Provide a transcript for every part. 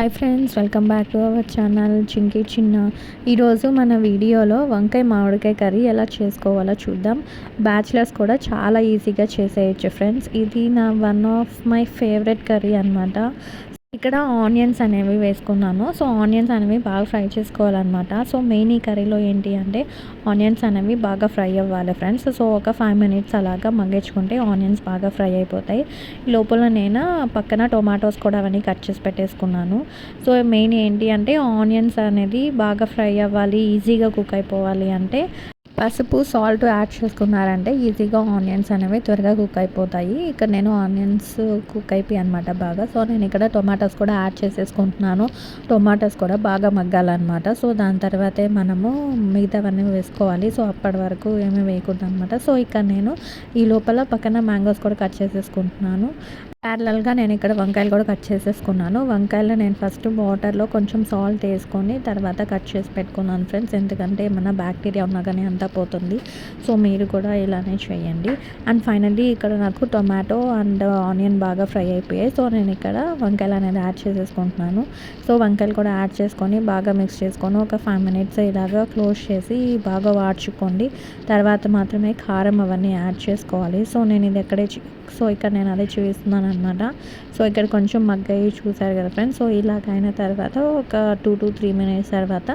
Hi friends, welcome back to our channel Chinki చిన్న. ఈరోజు మన వీడియోలో వంకాయ మామిడికాయ కర్రీ ఎలా చేసుకోవాలో చూద్దాం. బ్యాచిలర్స్ కూడా చాలా ఈజీగా చేసేయచ్చు ఫ్రెండ్స్. ఇది నా one of my favourite curry అనమాట. ఇక్కడ ఆనియన్స్ అనేవి వేసుకున్నాను. సో ఆనియన్స్ అనేవి బాగా ఫ్రై చేసుకోవాలన్నమాట. సో మెయిన్ ఈ కర్రీలో ఏంటి అంటే ఆనియన్స్ అనేవి బాగా ఫ్రై అవ్వాలి ఫ్రెండ్స్. సో ఒక 5 minutes అలాగా మగ్గించుకుంటే ఆనియన్స్ బాగా ఫ్రై అయిపోతాయి. లోపల నేను పక్కన టొమాటోస్ కూడా అవన్నీ కట్ చేసి పెట్టేసుకున్నాను. సో మెయిన్ ఏంటి అంటే ఆనియన్స్ అనేది బాగా ఫ్రై అవ్వాలి, ఈజీగా కుక్ అయిపోవాలి అంటే పసుపు, సాల్ట్ యాడ్ చేసుకున్నారంటే ఈజీగా ఆనియన్స్ అనేవి త్వరగా కుక్ అయిపోతాయి. ఇక్కడ నేను ఆనియన్స్ కుక్ అయిపోయి అనమాట బాగా. సో నేను ఇక్కడ టొమాటోస్ కూడా యాడ్ చేసేసుకుంటున్నాను. టొమాటోస్ కూడా బాగా మగ్గాలన్నమాట. సో దాని తర్వాతే మనము మిగతావన్నీ వేసుకోవాలి. సో అప్పటి వరకు ఏమీ వేయకూడదు అనమాట. సో ఇక్కడ నేను ఈ లోపల పక్కన మ్యాంగోస్ కూడా కట్ చేసేసుకుంటున్నాను. ప్యారలల్గా నేను ఇక్కడ వంకాయలు కూడా కట్ చేసేసుకున్నాను. వంకాయలు నేను ఫస్ట్ వాటర్లో కొంచెం సాల్ట్ వేసుకొని తర్వాత కట్ చేసి పెట్టుకున్నాను ఫ్రెండ్స్. ఎందుకంటే ఏమన్నా బ్యాక్టీరియా ఉన్నా కానీ అంతా పోతుంది. సో మీరు కూడా ఇలానే చేయండి. అండ్ ఫైనల్లీ ఇక్కడ నాకు టొమాటో అండ్ ఆనియన్ బాగా ఫ్రై అయిపోయాయి. సో నేను ఇక్కడ వంకాయలు అనేది యాడ్ చేసేసుకుంటున్నాను. సో వంకాయలు కూడా యాడ్ చేసుకొని బాగా మిక్స్ చేసుకొని ఒక 5 minutes ఇలాగా క్లోజ్ చేసి బాగా వాడ్చుకోండి. తర్వాత మాత్రమే కారం అవన్నీ యాడ్ చేసుకోవాలి. సో నేను ఇది ఇక్కడ నేను అదే చూపిస్తున్నాను అనమాట. సో ఇక్కడ కొంచెం మగ్గాయి చూసారు కదా ఫ్రెండ్స్. సో ఇలాగైన తర్వాత ఒక 2 to 3 minutes తర్వాత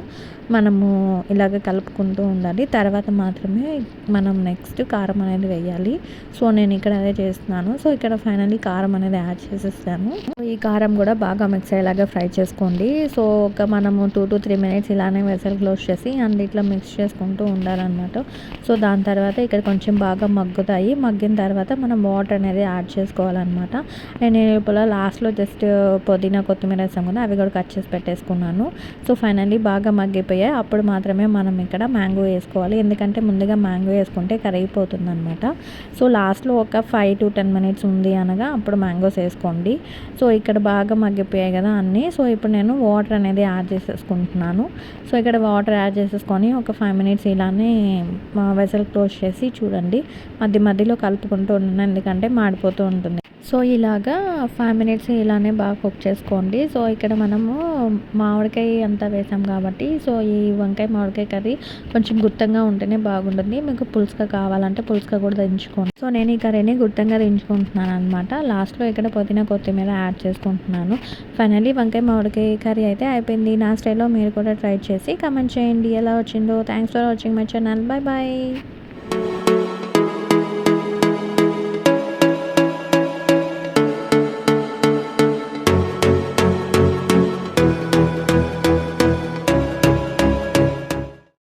మనము ఇలాగ కలుపుకుంటూ ఉండాలి. తర్వాత మాత్రమే మనం నెక్స్ట్ కారం అనేది వేయాలి. సో నేను ఇక్కడ అదే చేస్తున్నాను. సో ఇక్కడ ఫైనల్లీ కారం అనేది యాడ్ చేసేస్తాను. ఈ కారం కూడా బాగా మిక్స్ అయ్యేలాగా ఫ్రై చేసుకోండి. సో ఒక మనము 2 to 3 minutes ఇలానే వెసల్ క్లోజ్ చేసి అండ్ ఇట్లా మిక్స్ చేసుకుంటూ ఉండాలన్నమాట. సో దాని తర్వాత ఇక్కడ కొంచెం బాగా మగ్గుతాయి. మగ్గిన తర్వాత మనం వాటర్ అనేది యాడ్ చేసుకోవాలన్నమాట. నేను ఇప్పుడు లాస్ట్లో జస్ట్ పుదీనా, కొత్తిమీర వేసాం కదా, అవి కూడా కట్ చేసి పెట్టేసుకున్నాను. సో ఫైనల్లీ బాగా మగ్గిపోయాయి. అప్పుడు మాత్రమే మనం ఇక్కడ మ్యాంగో వేసుకోవాలి. ఎందుకంటే ముందుగా మ్యాంగో వేసుకుంటే కరిగిపోతుంది అనమాట. సో లాస్ట్లో ఒక 5 to 10 minutes ఉంది అనగా అప్పుడు మ్యాంగోస్ వేసుకోండి. సో ఇక్కడ బాగా మగ్గిపోయాయి కదా అన్నీ. సో ఇప్పుడు నేను వాటర్ అనేది యాడ్ చేసేసుకుంటున్నాను. సో ఇక్కడ వాటర్ యాడ్ చేసేసుకొని ఒక 5 minutes ఇలానే వెసల్ క్లోజ్ చేసి చూడండి. మధ్యలో కలుపుకుంటూ ఉన్నాను ఎందుకంటే మాడిపోతూ ఉంటుంది. సో ఇలాగా 5 minutes ఇలానే బాగా కుక్ చేసుకోండి. సో ఇక్కడ మనము మామిడికాయ అంతా వేసాం కాబట్టి సో ఈ వంకాయ మామిడికాయ కర్రీ కొంచెం గుత్తంగా ఉంటేనే బాగుంటుంది. మీకు పులుసుగా కావాలంటే పులుసుగా కూడా దించుకోండి. సో నేను ఈ కర్రీని గుత్తంగా దించుకుంటున్నాను అనమాట. లాస్ట్లో ఇక్కడ పుదీనా, కొత్తిమీర యాడ్ చేసుకుంటున్నాను. ఫైనల్లీ వంకాయ మామిడికాయ కర్రీ అయితే అయిపోయింది. నా స్టైల్లో మీరు కూడా ట్రై చేసి కామెంట్ చేయండి ఎలా వచ్చిందో. Thanks for watching my channel. Bye bye.